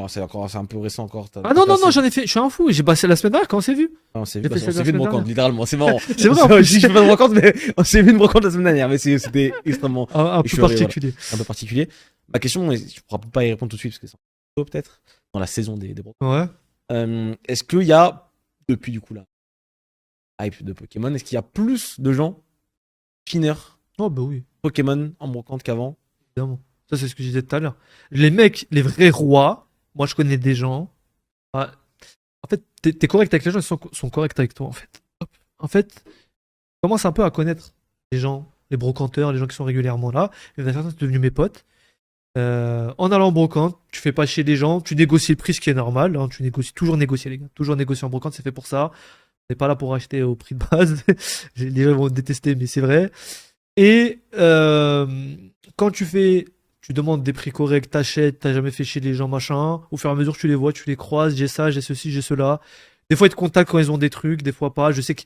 C'est un peu récent encore. Ah non, non, non, j'en ai fait, je suis un fou. J'ai passé la semaine dernière quand on s'est vu. On s'est J'ai vu, fait on ça s'est la vu une semaine brocante, dernière. littéralement, c'est marrant. C'est vrai, en Je plus. dis que je fais pas de brocante, mais on s'est vu une brocante la semaine dernière, mais c'était extrêmement Un je peu suis allé, particulier. un peu particulier. Ma question, est, je pourras pas y répondre tout de suite parce que c'est un peu tôt, peut-être, dans la saison des brocantes. Ouais. Est-ce qu'il y a, depuis du coup là, hype de Pokémon, est-ce qu'il y a plus de gens fineurs Oh, bah oui, Pokémon en brocante qu'avant? évidemment. Ça, c'est ce que je disais tout à l'heure. Les mecs, les vrais rois, moi, je connais des gens. Ah, en fait, t'es correct avec les gens, ils sont corrects avec toi, en fait. Hop. En fait, commence un peu à connaître les gens, les brocanteurs, les gens qui sont régulièrement là. Il y en a certains qui sont devenus mes potes. En allant en brocante, tu fais pas chier les gens, tu négocies le prix, ce qui est normal. Hein, tu négocies, toujours négocier, les gars. Toujours négocier en brocante, c'est fait pour ça. On n'est pas là pour acheter au prix de base. Les gens vont te détester, mais c'est vrai. Et quand tu demandes des prix corrects, t'achètes, t'as jamais fait chier les gens, machin. Au fur et à mesure, tu les vois, tu les croises. J'ai ça, j'ai ceci, j'ai cela. Des fois, ils te contactent quand ils ont des trucs, des fois pas. Je sais que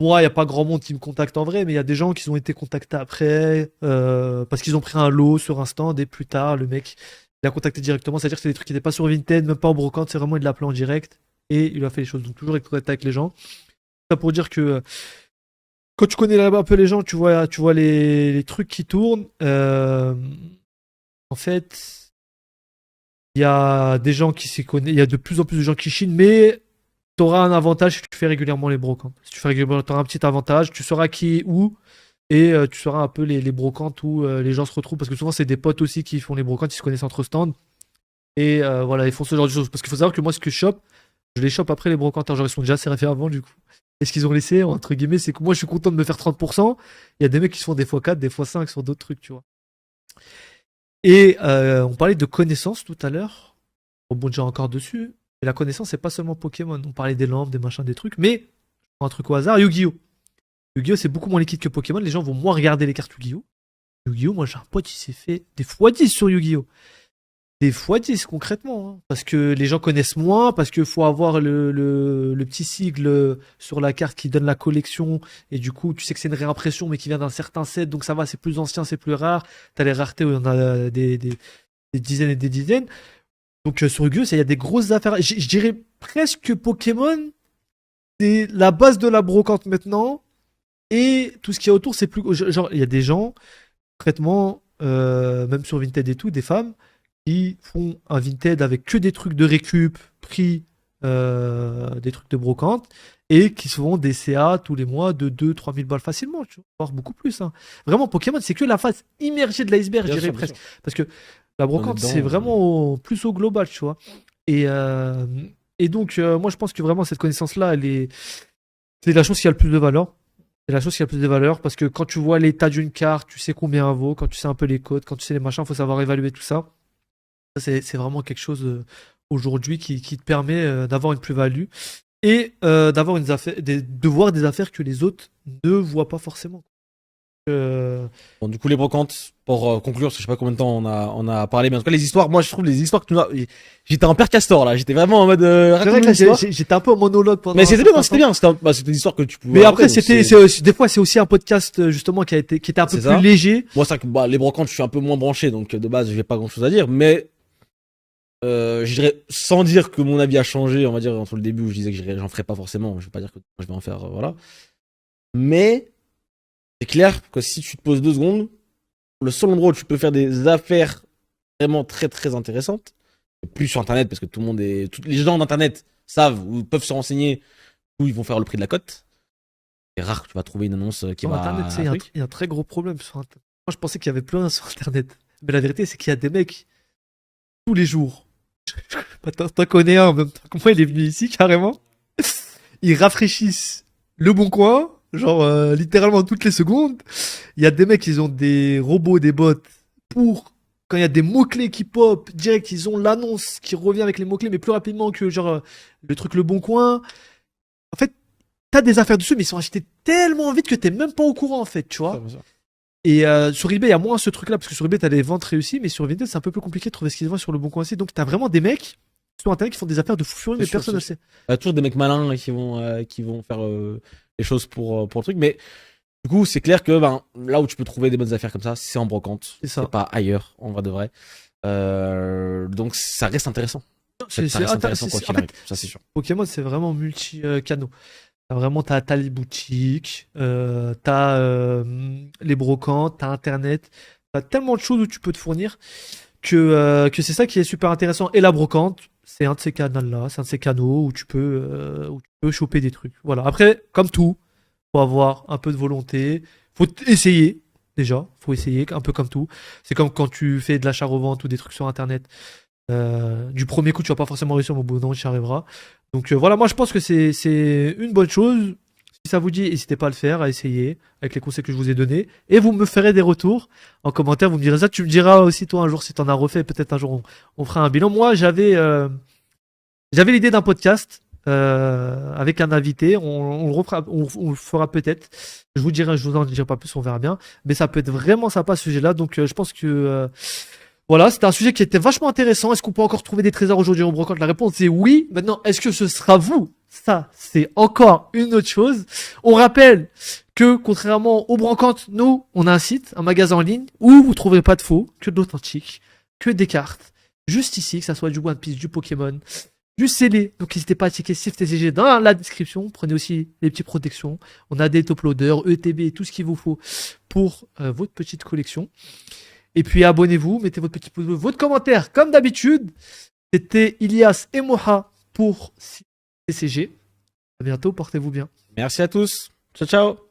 moi, il n'y a pas grand monde qui me contacte en vrai, mais il y a des gens qui ont été contactés après parce qu'ils ont pris un lot sur un stand et plus tard, le mec, il a contacté directement. C'est-à-dire que c'est des trucs qui n'étaient pas sur Vinted, même pas en brocante, c'est vraiment il l'a appelé en direct et il lui a fait les choses. Donc toujours être correct avec les gens. Ça pour dire que quand tu connais là-bas un peu les gens, tu vois les trucs qui tournent. En fait, il y a des gens qui s'y connaissent, il y a de plus en plus de gens qui chinent, mais tu auras un avantage si tu fais régulièrement les brocantes. Si tu fais régulièrement, tu auras un petit avantage, tu sauras qui est où, et tu sauras un peu les brocantes où les gens se retrouvent, parce que souvent c'est des potes aussi qui font les brocantes, ils se connaissent entre stands, et voilà, ils font ce genre de choses. Parce qu'il faut savoir que moi, ce que je chope, je les chope après les brocantes, genre ils sont déjà serrés avant du coup. Et ce qu'ils ont laissé, entre guillemets, c'est que moi je suis content de me faire 30%, il y a des mecs qui se font des x4, des x5 sur d'autres trucs, tu vois. Et on parlait de connaissances tout à l'heure, on rebondira encore dessus. Et la connaissance, c'est pas seulement Pokémon. On parlait des lampes, des machins, des trucs. Mais, je prends un truc au hasard, Yu-Gi-Oh! Yu-Gi-Oh! C'est beaucoup moins liquide que Pokémon. Les gens vont moins regarder les cartes Yu-Gi-Oh! Yu-Gi-Oh! Moi, j'ai un pote, il s'est fait des x10 sur Yu-Gi-Oh! Des x10 concrètement. Hein. Parce que les gens connaissent moins, parce qu'il faut avoir le petit sigle sur la carte qui donne la collection. Et du coup, tu sais que c'est une réimpression, mais qui vient d'un certain set. Donc ça va, c'est plus ancien, c'est plus rare. T'as les raretés où il y en a des dizaines et des dizaines. Donc sur Yu-Gi-Oh, il y a des grosses affaires. Je dirais presque que Pokémon, c'est la base de la brocante maintenant. Et tout ce qu'il y a autour, c'est plus... Genre, il y a des gens, concrètement, même sur Vinted et tout, des femmes, qui font un Vinted avec que des trucs de récup, prix, des trucs de brocante, et qui se font des CA tous les mois de 2-3 000 balles facilement, tu vois, voire beaucoup plus. Hein. Vraiment, Pokémon, c'est que la face immergée de l'iceberg, je Bien dirais sûr, bien presque. sûr. Parce que la brocante, dedans, c'est vraiment plus au global, tu vois. Et, donc, moi, je pense que vraiment, cette connaissance-là, c'est la chose qui a le plus de valeur. C'est la chose qui a le plus de valeur parce que quand tu vois l'état d'une carte, tu sais combien elle vaut, quand tu sais un peu les codes, quand tu sais les machins, il faut savoir évaluer tout ça. Ça, c'est vraiment quelque chose aujourd'hui qui te permet d'avoir une plus-value et d'avoir de voir des affaires que les autres ne voient pas forcément. Bon, du coup, les brocantes, pour conclure, parce que je sais pas combien de temps on a parlé, mais en tout cas, les histoires, moi, je trouve les histoires que tu nous as... J'étais en père castor, là. J'étais vraiment en mode, C'est vrai raconte-nous que une histoire. j'étais un peu en monologue pendant. Mais c'était un bien, certain c'était bien. C'était une histoire que tu pouvais. Mais après, raconter, donc des fois, c'est aussi un podcast justement qui était un peu C'est plus ça. léger. Moi, c'est vrai que les brocantes, je suis un peu moins branché, donc de base, j'ai pas grand chose à dire, mais je dirais, sans dire que mon avis a changé, on va dire, entre le début où je disais que j'en ferais pas forcément, je vais pas dire que je vais en faire, voilà. Mais, c'est clair que si tu te poses 2 secondes, le seul endroit où tu peux faire des affaires vraiment très très intéressantes, plus sur internet, parce que tous les gens d'internet savent ou peuvent se renseigner où ils vont faire le prix de la cote. C'est rare que tu vas trouver une annonce qui Sur va. Internet, tu sais, il y a un très gros problème sur Internet. Moi, je pensais qu'il y avait plus rien sur Internet. Mais la vérité, c'est qu'il y a des mecs tous les jours. T'en connais un en même temps que moi, il est venu ici carrément. Ils rafraîchissent le bon coin, genre littéralement toutes les secondes. Il y a des mecs, ils ont des robots, des bots pour quand il y a des mots-clés qui pop, direct, ils ont l'annonce qui revient avec les mots-clés, mais plus rapidement que genre le truc Le Bon Coin. En fait, t'as des affaires dessus, mais ils sont achetés tellement vite que t'es même pas au courant, en fait, tu vois. Et sur eBay, il y a moins ce truc-là, parce que sur eBay, t'as des ventes réussies, mais sur Vinted, c'est un peu plus compliqué de trouver ce qu'ils vendent sur Le Bon Coin aussi. Donc, t'as vraiment des mecs sur Internet qui font des affaires de fou furieux, mais personne ne sait. Il y a toujours des mecs malins qui vont faire les choses pour le truc, mais du coup, c'est clair que là où tu peux trouver des bonnes affaires comme ça, c'est en brocante. C'est pas ailleurs, en vrai de vrai. Donc, ça reste intéressant. Ça reste intéressant quoi qu'il arrive, ça c'est sûr. Pokémon, c'est vraiment multi-canaux. T'as les boutiques, t'as les brocantes, t'as Internet, t'as tellement de choses où tu peux te fournir que c'est ça qui est super intéressant. Et la brocante, c'est un de ces canaux-là, c'est un de ces canaux où tu peux choper des trucs. Voilà. Après, comme tout, faut avoir un peu de volonté, faut essayer déjà, faut essayer un peu comme tout. C'est comme quand tu fais de l'achat-revente ou des trucs sur Internet. Du premier coup, tu vas pas forcément réussir, mais au bout d'un moment, tu y arriveras. Donc voilà, moi je pense que c'est une bonne chose. Si ça vous dit, n'hésitez pas à le faire, à essayer, avec les conseils que je vous ai donnés. Et vous me ferez des retours en commentaire, vous me direz ça. Tu me diras aussi, toi, un jour, si t'en as refait, peut-être un jour, on fera un bilan. Moi, j'avais l'idée d'un podcast avec un invité. On le fera peut-être. Je vous en dirai pas plus, on verra bien. Mais ça peut être vraiment sympa, ce sujet-là. Donc je pense que... voilà, c'était un sujet qui était vachement intéressant. Est-ce qu'on peut encore trouver des trésors aujourd'hui en brocante? La réponse est oui. Maintenant, est-ce que ce sera vous? Ça, c'est encore une autre chose. On rappelle que, contrairement aux brocantes, nous, on a un site, un magasin en ligne, où vous trouverez pas de faux, que de l'authentique, que des cartes. Juste ici, que ça soit du One Piece, du Pokémon, du scellé. Donc n'hésitez pas à checker Shift TCG dans la description. Prenez aussi les petites protections. On a des top loaders, ETB, tout ce qu'il vous faut pour votre petite collection. Et puis abonnez-vous, mettez votre petit pouce bleu, votre commentaire comme d'habitude. C'était Ilias et Moha pour TCG. À bientôt, portez-vous bien. Merci à tous. Ciao ciao.